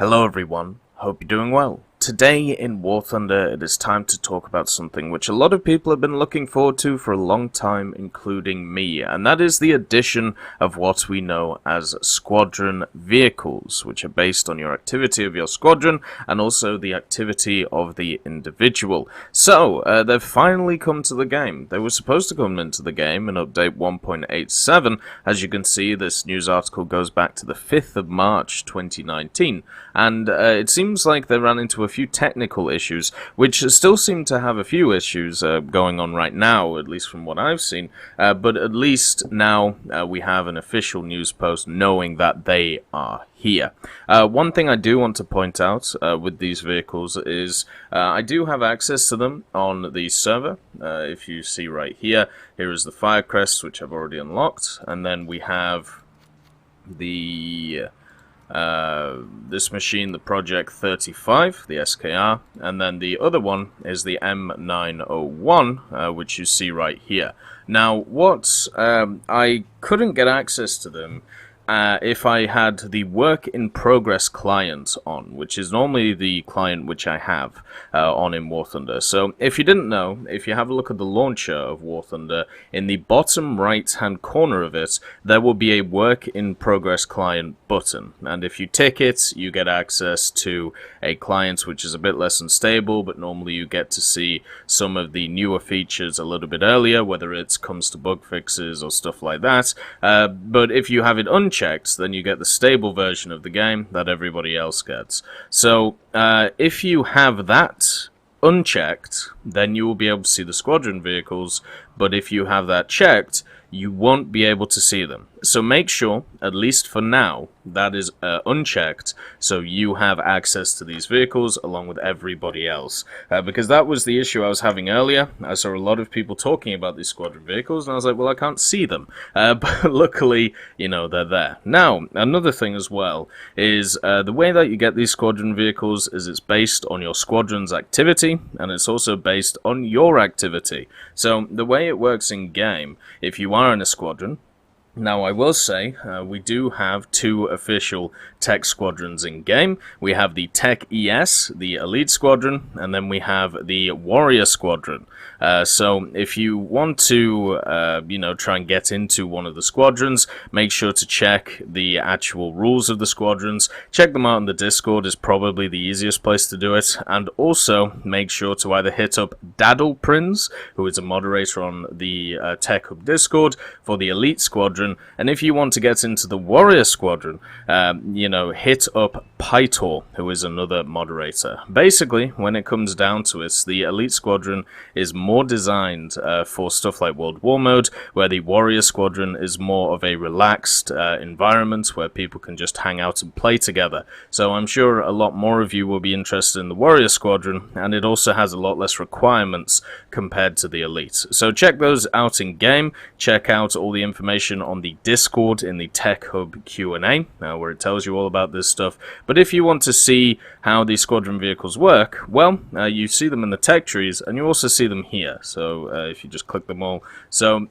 Hello everyone, hope you're doing well. Today in War Thunder it is time to talk about something which a lot of people have been looking forward to for a long time, including me, and that is the addition of what we know as Squadron Vehicles, which are based on your activity of your squadron and also the activity of the individual. So, they've finally come to the game. They were supposed to come into the game in update 1.87. As you can see, this news article goes back to the 5th of March 2019, and it seems like they ran into a few technical issues, which still seem to have a few issues going on right now, at least from what I've seen, but at least now we have an official news post knowing that they are here. One thing I do want to point out with these vehicles is I do have access to them on the server. If you see right here, here is the Firecrest, which I've already unlocked, and then we have the this machine, the Project 35, the SKR, and then the other one is the M901, which you see right here. Now, what I couldn't get access to them if I had the work in progress client on, which is normally the client which I have on in War Thunder. So if you didn't know, if you have a look at the launcher of War Thunder, in the bottom right hand corner of it, there will be a work in progress client button, and if you tick it, you get access to a client which is a bit less unstable, but normally you get to see some of the newer features a little bit earlier, whether it comes to bug fixes or stuff like that. But if you have it unchecked, then you get the stable version of the game that everybody else gets. So if you have that unchecked, then you will be able to see the squadron vehicles, but if you have that checked, you won't be able to see them. So make sure, at least for now, that is unchecked, so you have access to these vehicles along with everybody else. Because that was the issue I was having earlier. I saw a lot of people talking about these squadron vehicles, and I was like, well, I can't see them. But luckily, you know, they're there. Now, another thing as well is the way that you get these squadron vehicles is it's based on your squadron's activity, and it's also based on your activity. So the way it works in game, if you are in a squadron, now, I will say, we do have two official tech squadrons in game. We have the Tech ES, the Elite Squadron, and then we have the Warrior Squadron. So, if you want to, you know, try and get into one of the squadrons, make sure to check the actual rules of the squadrons. Check them out in the Discord is probably the easiest place to do it. And also, make sure to either hit up Daddle Prince, who is a moderator on the Tech Hub Discord, for the Elite Squadron. And if you want to get into the Warrior Squadron, you know, hit up Pytor, who is another moderator. Basically, when it comes down to it, the Elite Squadron is more designed for stuff like World War mode, where the Warrior Squadron is more of a relaxed environment where people can just hang out and play together. So I'm sure a lot more of you will be interested in the Warrior Squadron, and it also has a lot less requirements compared to the Elite. So check those out in game. Check out all the information on the Discord in the Tech Hub Q&A, where it tells you all about this stuff. But if you want to see how these squadron vehicles work, well, you see them in the tech trees, and you also see them here. So if you just click them all. So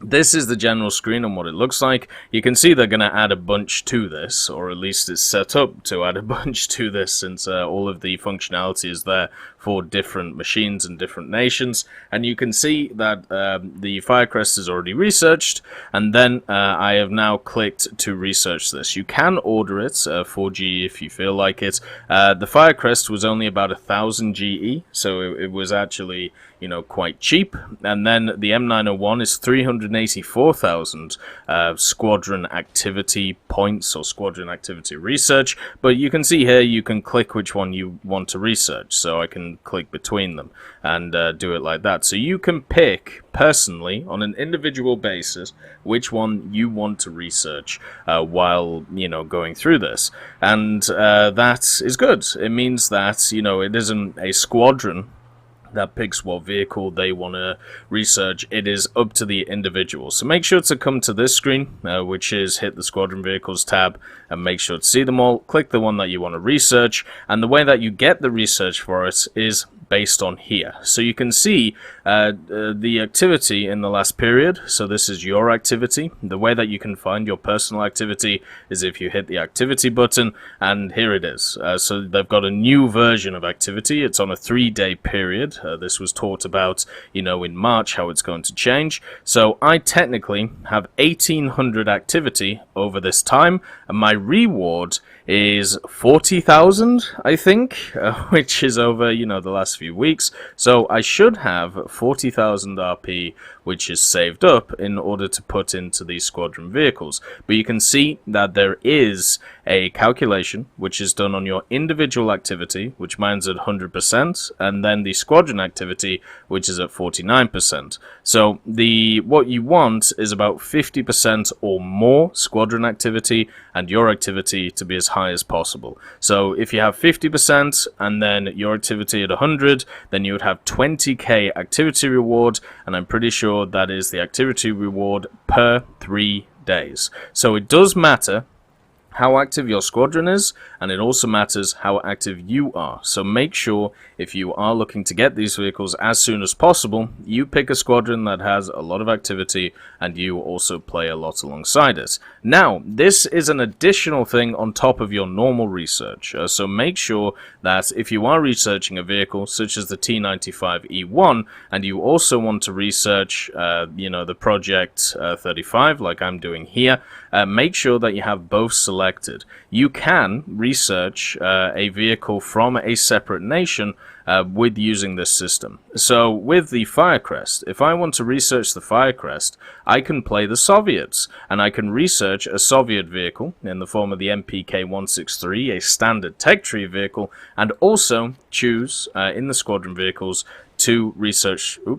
this is the general screen and what it looks like. You can see they're going to add a bunch to this, or at least it's set up to add a bunch to this, since all of the functionality is there for different machines and different nations. And you can see that the Firecrest is already researched, and then I have now clicked to research this. You can order it 4G if you feel like it. The Firecrest was only about 1,000 GE, so it was actually, you know, quite cheap. And then the M901 is 384,000 squadron activity points, or squadron activity research. But you can see here you can click which one you want to research, so I can click between them and do it like that. So you can pick personally on an individual basis which one you want to research while, you know, going through this, and that is good. It means that, you know, it isn't a squadron that picks what vehicle they want to research. It is up to the individual. So make sure to come to this screen, which is hit the Squadron Vehicles tab, and make sure to see them all. Click the one that you want to research, and the way that you get the research for it is based on here. So you can see the activity in the last period. So this is your activity. The way that you can find your personal activity is if you hit the activity button, and here it is. So they've got a new version of activity. It's on a 3-day period. This was taught about, in March, how it's going to change. So I technically have 1800 activity over this time, and my reward is 40,000, I think, which is over, the last few weeks. So I should have 40,000 RP, which is saved up in order to put into these squadron vehicles. But you can see that there is a calculation which is done on your individual activity, which mine's at 100%, and then the squadron activity, which is at 49%. So what you want is about 50% or more squadron activity, and your activity to be as high as possible. So if you have 50% and then your activity at 100, then you would have 20k activity reward, and I'm pretty sure that is the activity reward per 3 days. So it does matter how active your squadron is, and it also matters how active you are. So make sure, if you are looking to get these vehicles as soon as possible, you pick a squadron that has a lot of activity and you also play a lot alongside it. Now, this is an additional thing on top of your normal research. So make sure that if you are researching a vehicle such as the T95E1 and you also want to research the Project 35 like I'm doing here, make sure that you have both selected. You can research a vehicle from a separate nation with using this system. So with the Firecrest, if I want to research the Firecrest, I can play the Soviets, and I can research a Soviet vehicle in the form of the MPK-163, a standard tech tree vehicle, and also choose in the squadron vehicles to research the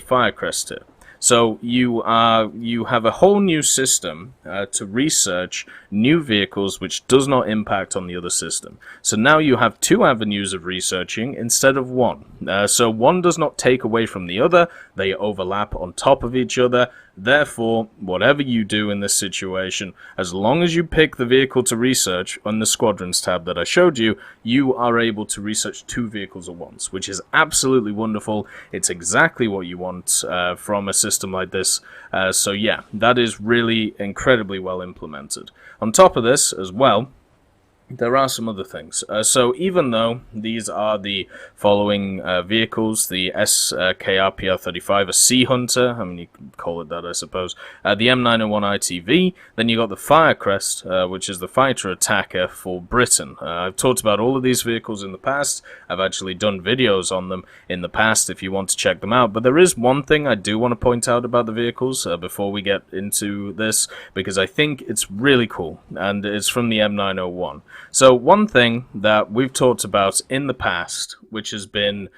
Firecrest here. So you have a whole new system to research new vehicles which does not impact on the other system. So now you have 2 avenues of researching instead of 1. So one does not take away from the other, they overlap on top of each other. Therefore, whatever you do in this situation, as long as you pick the vehicle to research on the Squadrons tab that I showed you, you are able to research 2 vehicles at once, which is absolutely wonderful. It's exactly what you want from a system like this. So yeah, that is really incredibly well implemented. On top of this as well, there are some other things. So even though these are the following vehicles, the SKRPR-35, a Sea Hunter, I mean you can call it that I suppose, the M901 ITV, then you got the Firecrest, which is the fighter attacker for Britain. I've talked about all of these vehicles in the past. I've actually done videos on them in the past if you want to check them out. But there is one thing I do want to point out about the vehicles before we get into this, because I think it's really cool, and it's from the M901. So one thing that we've talked about in the past, which has been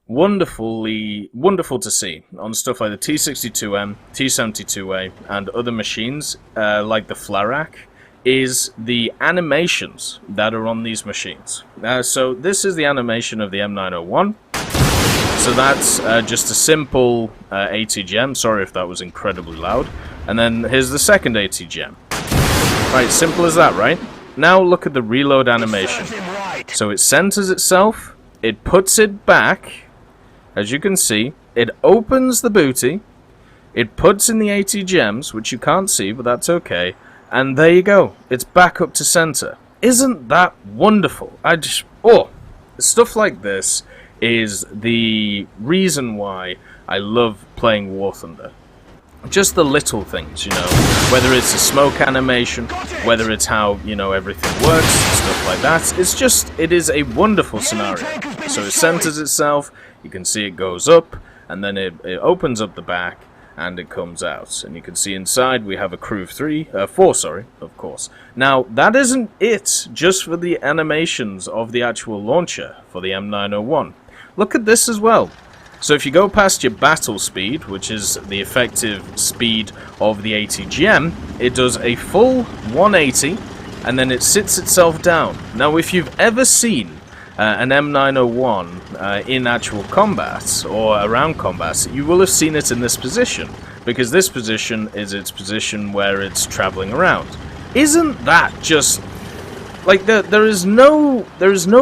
wonderful to see on stuff like the T62M, T72A, and other machines like the Flarak, is the animations that are on these machines. So this is the animation of the M901. So that's just a simple ATGM. Sorry if that was incredibly loud. And then here's the second ATGM. Right, simple as that, right? Now look at the reload animation. So it centers itself, it puts it back, as you can see, it opens the booty, it puts in the 80 gems, which you can't see, but that's okay, and there you go, it's back up to center. Isn't that wonderful? Stuff like this is the reason why I love playing War Thunder. Just the little things, whether it's a smoke animation, whether it's how, everything works, stuff like that. It is a wonderful scenario. So it centers itself, you can see it goes up, and then it opens up the back, and it comes out. And you can see inside we have a crew of 4, of course. Now, that isn't it just for the animations of the actual launcher for the M901. Look at this as well. So if you go past your battle speed, which is the effective speed of the ATGM, it does a full 180, and then it sits itself down. Now, if you've ever seen an M901 in actual combat, or around combat, you will have seen it in this position, because this position is its position where it's traveling around. Isn't that just like there is no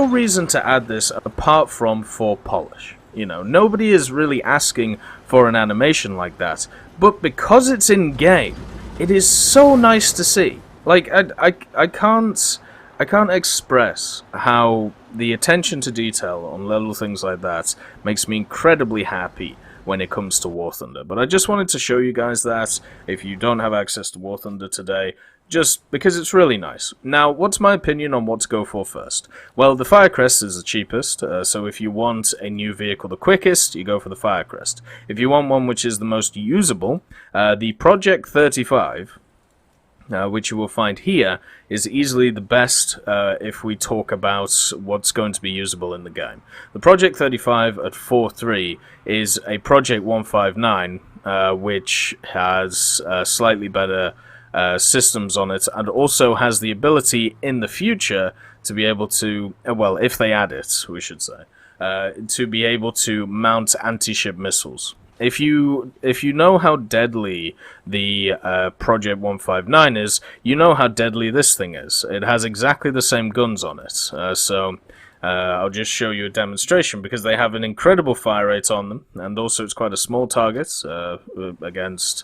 reason to add this apart from for polish. You know, nobody is really asking for an animation like that, but because it's in game, it is so nice to see. Like I can't express how the attention to detail on little things like that makes me incredibly happy when it comes to War Thunder. But I just wanted to show you guys that if you don't have access to War Thunder today, just because it's really nice. Now, what's my opinion on what to go for first? Well, the Firecrest is the cheapest, so if you want a new vehicle the quickest, you go for the Firecrest. If you want one which is the most usable, the Project 35, which you will find here, is easily the best if we talk about what's going to be usable in the game. The Project 35 at 4.3 is a Project 159, which has slightly better systems on it, and also has the ability in the future to be able to, well, if they add it, we should say, to be able to mount anti-ship missiles. If you know how deadly the Project 159 is, you know how deadly this thing is. It has exactly the same guns on it. So I'll just show you a demonstration, because they have an incredible fire rate on them, and also it's quite a small target against...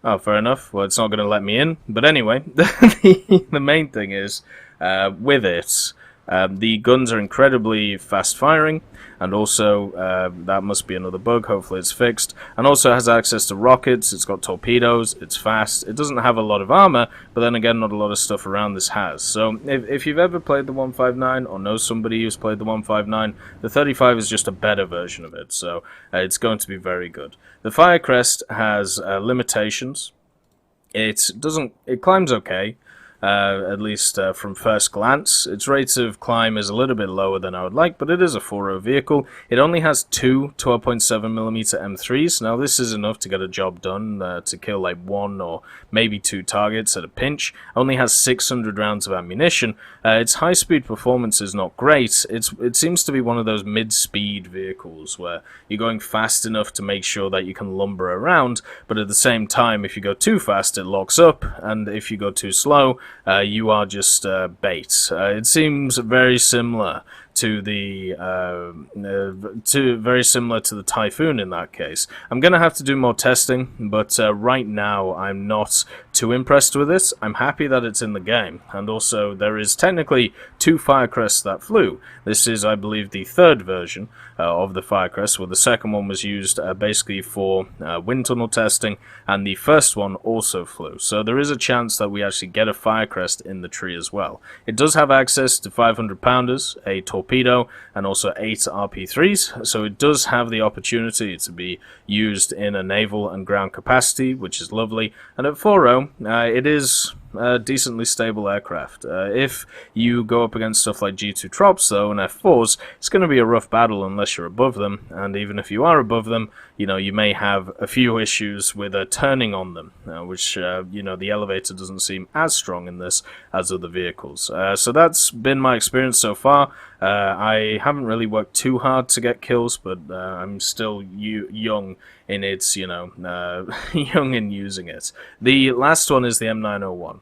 Oh, fair enough. Well, it's not going to let me in. But anyway, the main thing is, with it, the guns are incredibly fast-firing, and also, that must be another bug, hopefully it's fixed, and also has access to rockets, it's got torpedoes, it's fast, it doesn't have a lot of armor, but then again, not a lot of stuff around this has. So, if you've ever played the 159, or know somebody who's played the 159, the 35 is just a better version of it, so it's going to be very good. The Firecrest has limitations. It climbs okay. At least from first glance. Its rate of climb is a little bit lower than I would like, but it is a 4.0 vehicle. It only has two 12.7mm M3s. Now this is enough to get a job done, to kill like one or maybe two targets at a pinch. Only has 600 rounds of ammunition. Its high-speed performance is not great. It seems to be one of those mid-speed vehicles where you're going fast enough to make sure that you can lumber around, but at the same time, if you go too fast, it locks up, and if you go too slow, you are just bait. It seems very similar to the Typhoon in that case. I'm gonna have to do more testing, but right now I'm not too impressed with it. I'm happy that it's in the game, and also there is technically two Firecrests that flew. This is, I believe, the third version of the Firecrest, where the second one was used basically for wind tunnel testing, and the first one also flew. So there is a chance that we actually get a Firecrest in the tree as well. It does have access to 500 pounders, a torpedo, and also 8 RP3s, so it does have the opportunity to be used in a naval and ground capacity, which is lovely. And at 4.0, it is a decently stable aircraft. If you go up against stuff like G2 Trops, though, and F4s, it's going to be a rough battle unless you're above them, and even if you are above them, you know, you may have a few issues with turning on them, which, you know, the elevator doesn't seem as strong in this as other vehicles. So that's been my experience so far. I haven't really worked too hard to get kills, but I'm still young in its, you know, young in using it. The last one is the M901.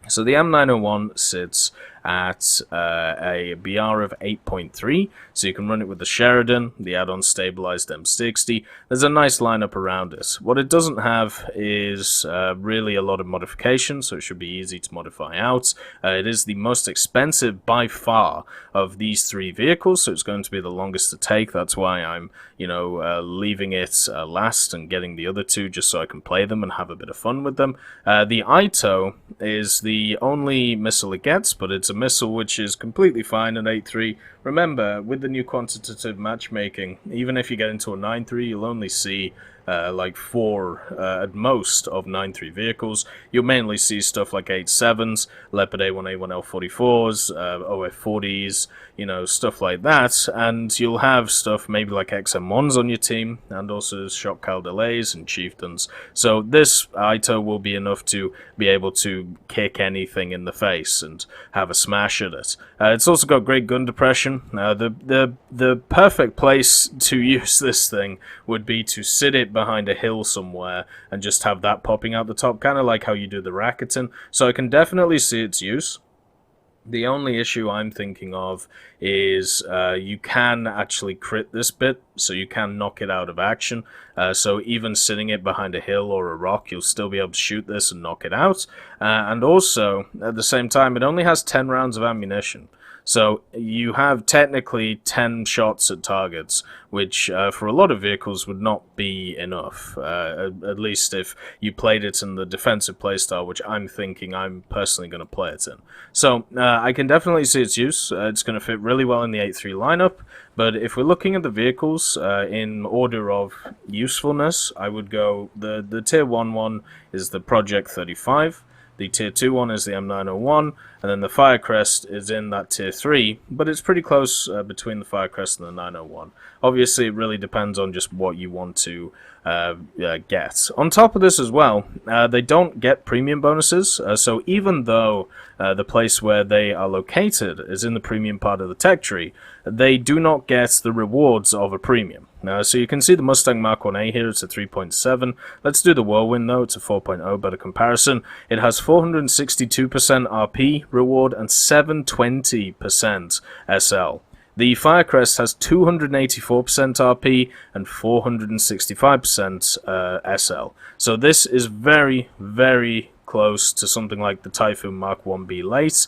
So the M901 sits at a BR of 8.3, so you can run it with the Sheridan, the add-on stabilized M60. There's a nice lineup around it. What it doesn't have is really a lot of modification, so it should be easy to modify out. It is the most expensive by far of these three vehicles, so it's going to be the longest to take. That's why I'm, you know, leaving it last and getting the other two just so I can play them and have a bit of fun with them. The Ito is the only missile it gets, but it's a missile which is completely fine at 8.3. Remember, with the new quantitative matchmaking, even if you get into a 9.3, you'll only see like 4 at most of 9.3 vehicles. You'll mainly see stuff like 8.7s, Leopard A1, A1L44s, OF40s, you know, stuff like that, and you'll have stuff maybe like XM1s on your team, and also Shock Caldelays and Chieftains. So this Ito will be enough to be able to kick anything in the face and have a smash at it. It's also got great gun depression. The perfect place to use this thing would be to sit it behind a hill somewhere and just have that popping out the top, kind of like how you do the Radeon. So I can definitely see its use. The only issue I'm thinking of is you can actually crit this bit, so you can knock it out of action. So even sitting it behind a hill or a rock, you'll still be able to shoot this and knock it out. And also, at the same time, it only has 10 rounds of ammunition. So you have technically 10 shots at targets, which for a lot of vehicles would not be enough, at least if you played it in the defensive playstyle, which I'm thinking I'm personally going to play it in. So I can definitely see its use. It's going to fit really well in the 8-3 lineup, but if we're looking at the vehicles in order of usefulness, I would go, the Tier 1 one is the Project 35, the Tier 2 one is the M901, and then the Firecrest is in that Tier 3, but it's pretty close between the Firecrest and the 901. Obviously, it really depends on just what you want to get. On top of this as well, they don't get premium bonuses, so even though the place where they are located is in the premium part of the tech tree, they do not get the rewards of a premium. So you can see the Mustang Mark 1A here, it's a 3.7. Let's do the Whirlwind though, it's a 4.0, better comparison. It has 462% RP reward and 720% SL. The Firecrest has 284% RP and 465% SL. So this is very, very close to something like the Typhoon Mark 1B late.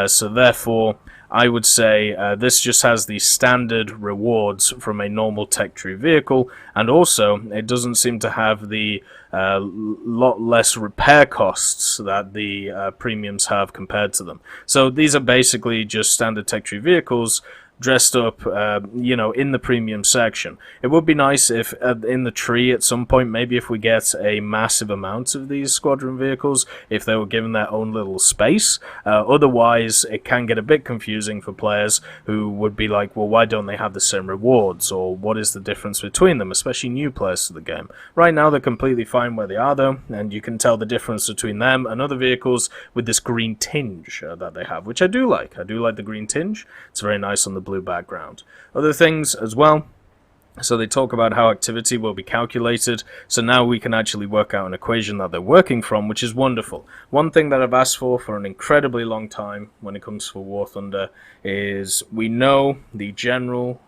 So therefore, I would say this just has the standard rewards from a normal tech tree vehicle, and also it doesn't seem to have the lot less repair costs that the premiums have compared to them. So these are basically just standard tech tree vehicles dressed up, in the premium section. It would be nice if in the tree at some point, maybe if we get a massive amount of these squadron vehicles, if they were given their own little space. Otherwise, it can get a bit confusing for players who would be like, well, why don't they have the same rewards? Or what is the difference between them, especially new players to the game? Right now, they're completely fine where they are, though, and you can tell the difference between them and other vehicles with this green tinge that they have, which I do like. I do like the green tinge. It's very nice on the blue background. Other things as well, so they talk about how activity will be calculated, so now we can actually work out an equation that they're working from, which is wonderful. One thing that I've asked for an incredibly long time when it comes to War Thunder is we know the general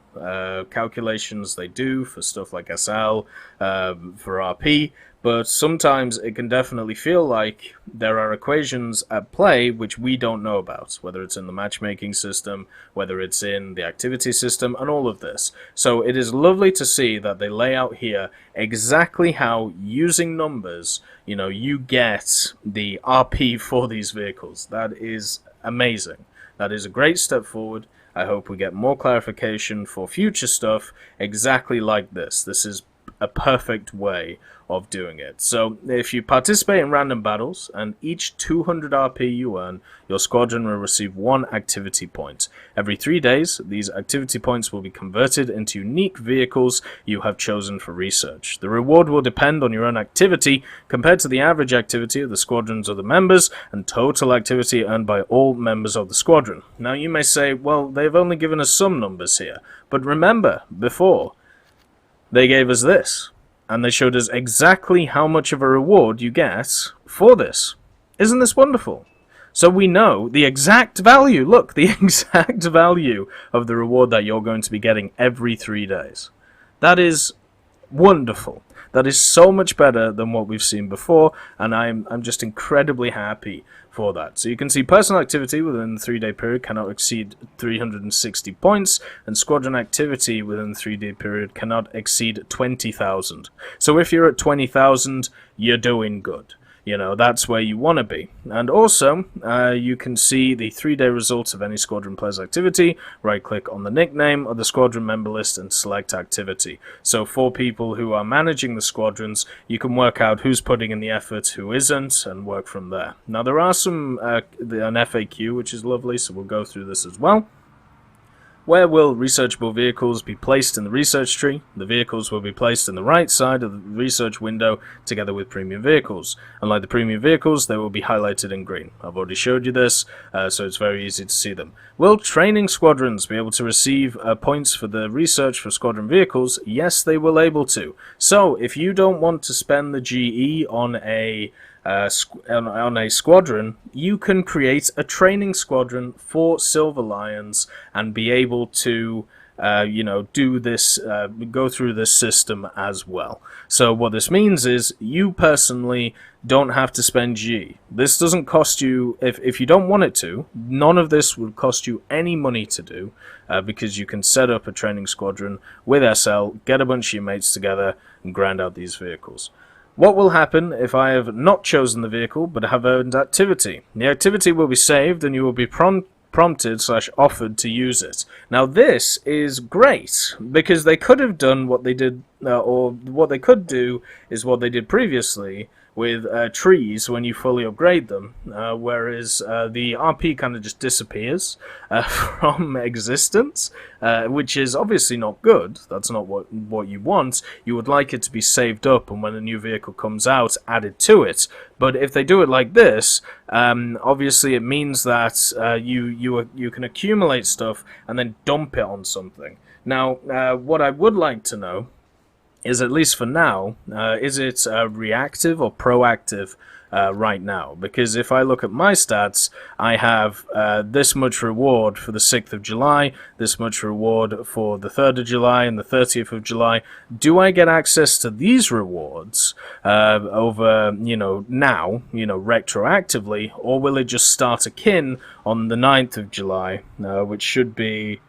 calculations they do for stuff like SL, for RP, but sometimes it can definitely feel like there are equations at play which we don't know about, whether it's in the matchmaking system, whether it's in the activity system, and all of this. So it is lovely to see that they lay out here exactly how, using numbers, you get the RP for these vehicles. That is amazing. That is a great step forward. I hope we get more clarification for future stuff exactly like this. This is a perfect way of doing it. So if you participate in random battles and each 200 RP you earn, your squadron will receive 1 activity point. Every 3 days, these activity points will be converted into unique vehicles you have chosen for research. The reward will depend on your own activity compared to the average activity of the squadron's other members and total activity earned by all members of the squadron. Now you may say, well, they've only given us some numbers here, but remember, before, they gave us this, and they showed us exactly how much of a reward you get for this. Isn't this wonderful? So we know the exact value, look, the exact value of the reward that you're going to be getting every 3 days. That is wonderful. That is so much better than what we've seen before, and I'm just incredibly happy for that. So you can see personal activity within the 3-day period cannot exceed 360 points, and squadron activity within the 3-day period cannot exceed 20,000. So if you're at 20,000, you're doing good. That's where you want to be. And also, you can see the 3-day results of any squadron player's activity. Right-click on the nickname of the squadron member list and select activity. So for people who are managing the squadrons, you can work out who's putting in the effort, who isn't, and work from there. Now, there are an FAQ, which is lovely, so we'll go through this as well. Where will researchable vehicles be placed in the research tree? The vehicles will be placed in the right side of the research window together with premium vehicles. Unlike the premium vehicles, they will be highlighted in green. I've already showed you this, so it's very easy to see them. Will training squadrons be able to receive points for the research for squadron vehicles? Yes, they will able to. So, if you don't want to spend the GE on a on a squadron, you can create a training squadron for Silver Lions and be able to do this, go through this system as well. So what this means is you personally don't have to spend G. This doesn't cost you, if you don't want it to, none of this would cost you any money to do, because you can set up a training squadron with SL, get a bunch of your mates together, and grind out these vehicles. What will happen if I have not chosen the vehicle but have earned activity? The activity will be saved and you will be prompted/offered to use it. Now this is great because they could have done what they did, or what they could do is what they did previously with trees when you fully upgrade them, whereas the RP kind of just disappears from existence, which is obviously not good. That's not what you want. You would like it to be saved up and when a new vehicle comes out, added to it. But if they do it like this, obviously it means that you can accumulate stuff and then dump it on something. Now, what I would like to know is, at least for now, is it reactive or proactive right now? Because if I look at my stats, I have this much reward for the 6th of July, this much reward for the 3rd of July and the 30th of July. Do I get access to these rewards over, now, retroactively, or will it just start akin on the 9th of July, which should be,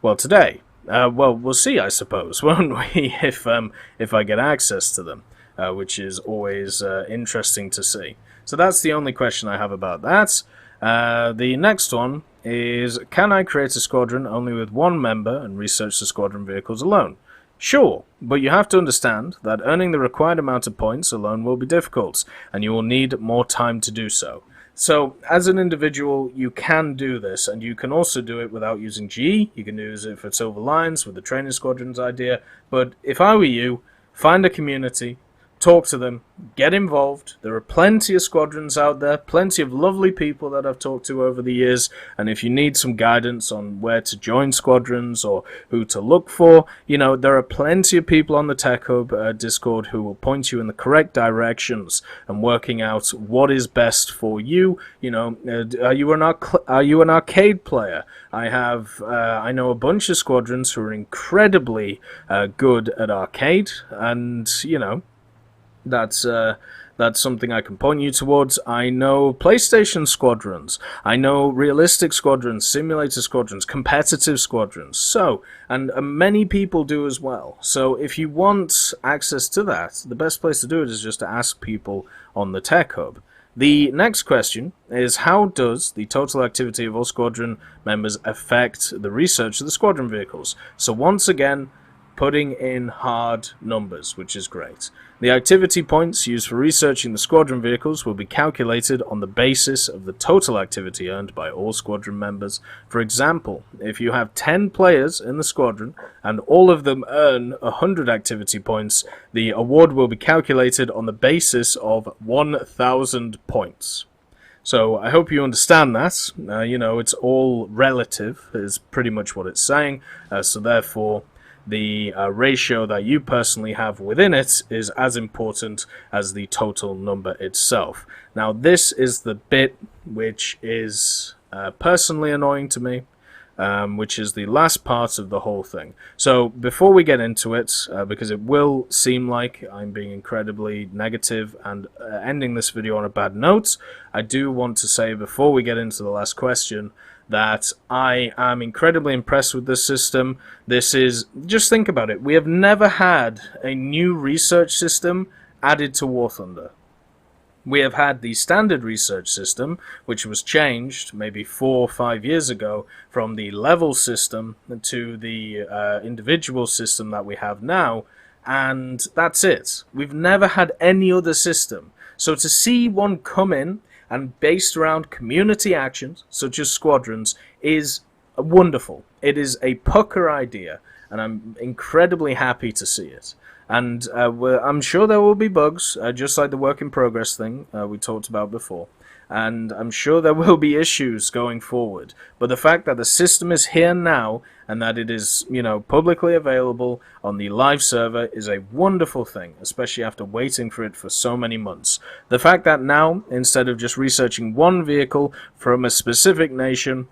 well, today? Well, we'll see, I suppose, won't we, if I get access to them, which is always interesting to see. So that's the only question I have about that. The next one is, can I create a squadron only with one member and research the squadron vehicles alone? Sure, but you have to understand that earning the required amount of points alone will be difficult, and you will need more time to do so. So, as an individual, you can do this, and you can also do it without using G. You can use it for Silver Lions with the training squadrons idea, but if I were you, find a community, talk to them, get involved. There are plenty of squadrons out there, plenty of lovely people that I've talked to over the years, and if you need some guidance on where to join squadrons or who to look for, there are plenty of people on the Tech Hub Discord who will point you in the correct directions and working out what is best for you. Are you an arcade player? I know a bunch of squadrons who are incredibly good at arcade, and that's something I can point you towards. I know PlayStation squadrons. I know realistic squadrons, simulator squadrons, competitive squadrons. So, and many people do as well. So if you want access to that, the best place to do it is just to ask people on the Tech Hub. The next question is, how does the total activity of all squadron members affect the research of the squadron vehicles? So once again, putting in hard numbers, which is great. The activity points used for researching the squadron vehicles will be calculated on the basis of the total activity earned by all squadron members. For example, if you have 10 players in the squadron and all of them earn 100 activity points, the award will be calculated on the basis of 1,000 points. So I hope you understand that. It's all relative, is pretty much what it's saying. So therefore, the ratio that you personally have within it is as important as the total number itself. Now, this is the bit which is personally annoying to me, which is the last part of the whole thing. So before we get into it, because it will seem like I'm being incredibly negative and ending this video on a bad note, I do want to say before we get into the last question that I am incredibly impressed with this system. This is, just think about it, we have never had a new research system added to War Thunder. We have had the standard research system, which was changed maybe 4 or 5 years ago from the level system to the individual system that we have now, and that's it. We've never had any other system. So to see one come in and based around community actions, such as squadrons, is wonderful. It is a pucker idea, and I'm incredibly happy to see it. And I'm sure there will be bugs, just like the work in progress thing we talked about before. and I'm sure there will be issues going forward. But the fact that the system is here now, and that it is, publicly available on the live server is a wonderful thing, especially after waiting for it for so many months. The fact that now, instead of just researching one vehicle from a specific nation,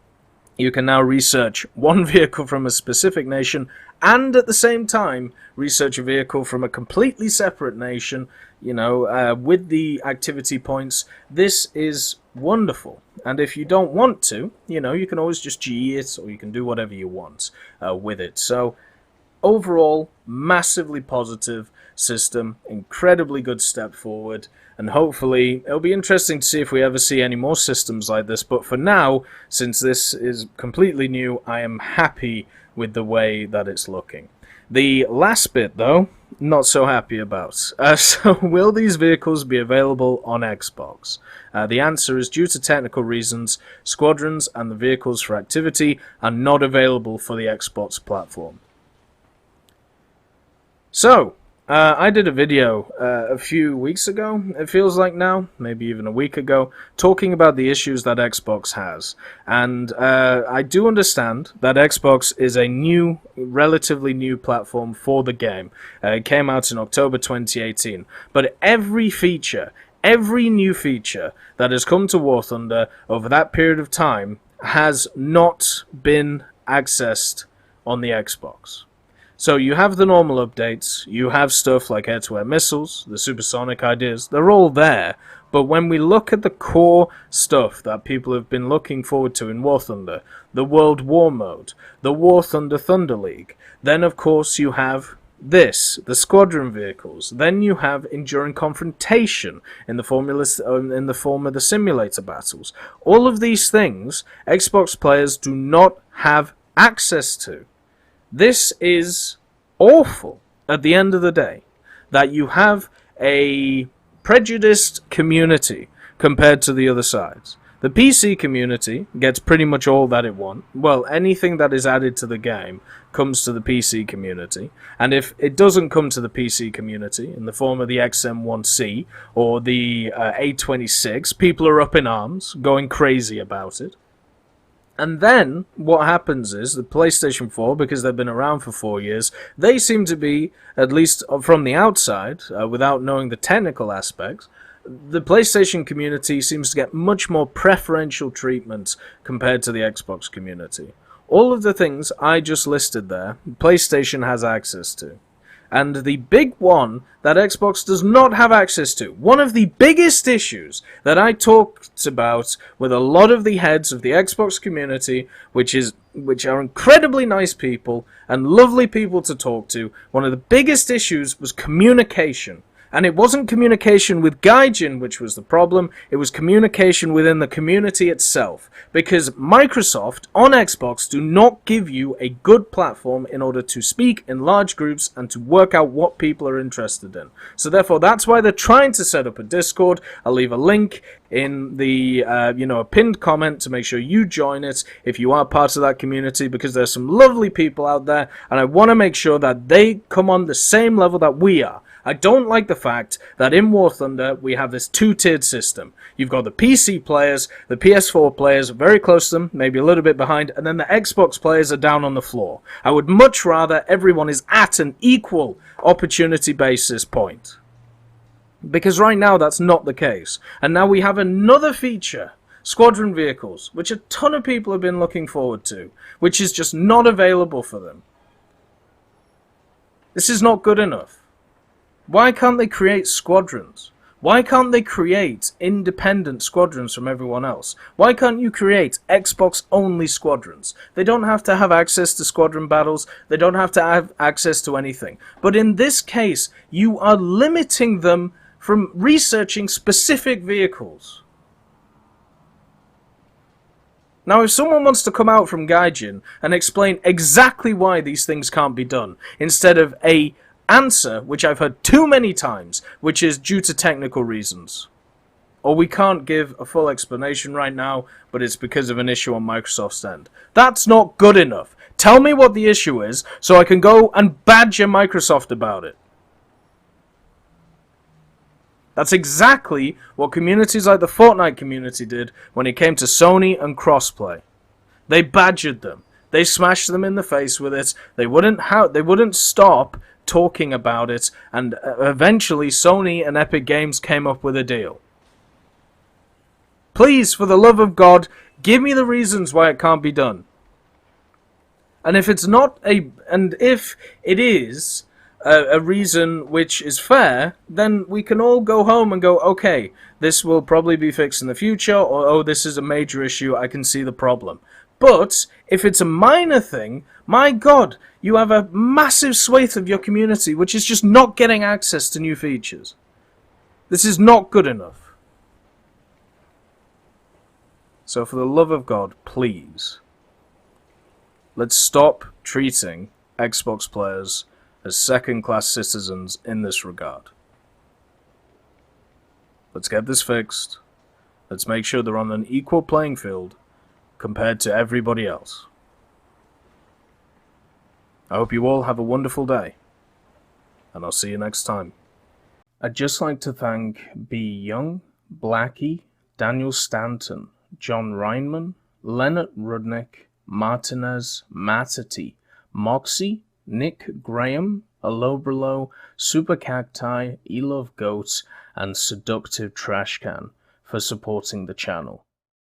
you can now research one vehicle from a specific nation and at the same time research a vehicle from a completely separate nation, with the activity points. This is wonderful. And if you don't want to, you can always just GE it, or you can do whatever you want with it. So overall, massively positive system, incredibly good step forward, and hopefully it'll be interesting to see if we ever see any more systems like this. But for now, since this is completely new, I am happy with the way that it's looking. The last bit, though, not so happy about. So will these vehicles be available on Xbox? The answer is, due to technical reasons, Squadrons and the vehicles for activity are not available for the Xbox platform. So, I did a video a few weeks ago, it feels like now, maybe even a week ago, talking about the issues that Xbox has. And I do understand that Xbox is a relatively new platform for the game. It came out in October 2018. But every new feature that has come to War Thunder over that period of time has not been accessed on the Xbox. So you have the normal updates, you have stuff like air-to-air missiles, the supersonic ideas, they're all there. But when we look at the core stuff that people have been looking forward to in War Thunder, the World War mode, the War Thunder Thunder League, then of course you have this, the Squadron Vehicles, then you have Enduring Confrontation in the form of the simulator battles. All of these things Xbox players do not have access to. This is awful at the end of the day, that you have a prejudiced community compared to the other sides. The PC community gets pretty much all that it wants. Well, anything that is added to the game comes to the PC community. And if it doesn't come to the PC community in the form of the XM1C or the A26, people are up in arms, going crazy about it. And then, what happens is, the PlayStation 4, because they've been around for 4 years, they seem to be, at least from the outside, without knowing the technical aspects, the PlayStation community seems to get much more preferential treatment compared to the Xbox community. All of the things I just listed there, PlayStation has access to. And the big one that Xbox does not have access to, one of the biggest issues that I talked about with a lot of the heads of the Xbox community, which are incredibly nice people and lovely people to talk to, one of the biggest issues was communication. And it wasn't communication with Gaijin which was the problem, it was communication within the community itself. Because Microsoft on Xbox do not give you a good platform in order to speak in large groups and to work out what people are interested in. So therefore that's why they're trying to set up a Discord. I'll leave a link in the a pinned comment to make sure you join it if you are part of that community, because there's some lovely people out there and I want to make sure that they come on the same level that we are. I don't like the fact that in War Thunder we have this two-tiered system. You've got the PC players, the PS4 players very close to them, maybe a little bit behind, and then the Xbox players are down on the floor. I would much rather everyone is at an equal opportunity basis point. Because right now that's not the case. And now we have another feature, Squadron Vehicles, which a ton of people have been looking forward to, which is just not available for them. This is not good enough. Why can't they create squadrons? Why can't they create independent squadrons from everyone else? Why can't you create Xbox-only squadrons? They don't have to have access to squadron battles. They don't have to have access to anything. But in this case, you are limiting them from researching specific vehicles. Now, if someone wants to come out from Gaijin and explain exactly why these things can't be done, instead of a answer, which I've heard too many times, which is due to technical reasons. Or we can't give a full explanation right now, but it's because of an issue on Microsoft's end. That's not good enough. Tell me what the issue is, so I can go and badger Microsoft about it. That's exactly what communities like the Fortnite community did when it came to Sony and crossplay. They badgered them. They smashed them in the face with it. They wouldn't stop talking about it, and eventually Sony and Epic Games came up with a deal. Please, for the love of God, give me the reasons why it can't be done. And if it's not if it is a reason which is fair, then we can all go home and go, okay, this will probably be fixed in the future, or oh, this is a major issue, I can see the problem. But if it's a minor thing, my God, you have a massive swathe of your community which is just not getting access to new features. This is not good enough. So for the love of God, please, let's stop treating Xbox players as second-class citizens in this regard. Let's get this fixed. Let's make sure they're on an equal playing field compared to everybody else. I hope you all have a wonderful day, and I'll see you next time. I'd just like to thank B. Young, Blackie, Daniel Stanton, John Reinman, Leonard Rudnick, Martinez, Matati, Moxie, Nick Graham, Alobrilo, Super Cacti, Elove Goats, and Seductive Trashcan for supporting the channel.